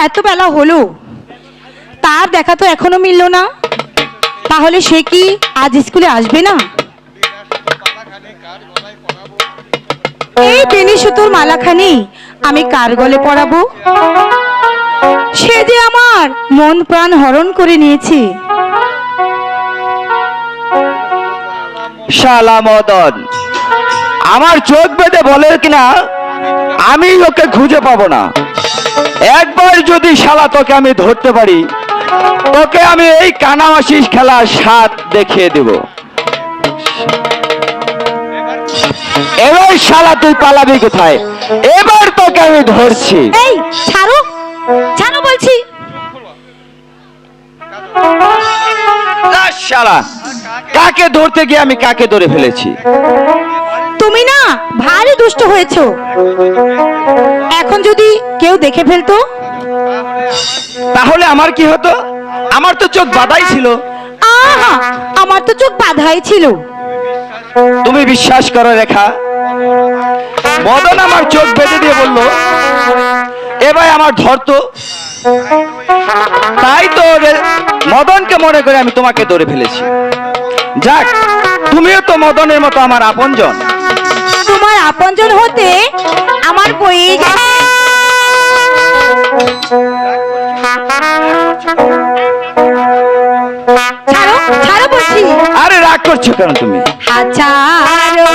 এত বেলা হলো, তার দেখা তো এখনো মিলল না। তাহলে সে কি আজ স্কুলে আসবে না? এই বেনি সুতোর মালাখানি আমি কার গলে পরাবো? সে যে আমার মন প্রাণ হরণ করে নিয়েছে। শালা মদন আমার চোখ বেঁধে বলে কিনা আমি ওকে খুঁজে পাবো না। একবার যদি শালা তোকে আমি ধরতে পারি, তোকে আমি এই কানামাসি খেলার স্বাদ দেখিয়ে দেব। এবার শালা তুই পালাবি কোথায়? এবার তোকে আমি ধরছি। এই ছাড়ো, ছাড়ো বলছি। শালা কাকে ধরতে গিয়ে আমি কাকে ধরে ফেলেছি? তুমি না ভারী দুষ্ট হয়েছো। এখন যদি কেউ দেখে ফেলতো তাহলে আমার কি হতো? আমার তো চোখ বাঁধাই ছিল। আহা, আমার তো চোখ বাঁধাই ছিল। তুমি বিশ্বাস করো রেখা, মদন আমার চোখ বেঁধে দিয়ে বলল এবার আমার ধরতো। তাই তো মদনকে মনে করে আমি তোমাকে ধরে ফেলেছি। যাক, তুমিও তো মদনের মতো আমার আপনজন। তোমার আপনজন হতে আমার বই ছাড়ো, ছাড়ো বলছি। আরে রাগ করছো কেন তুমি? হাজারো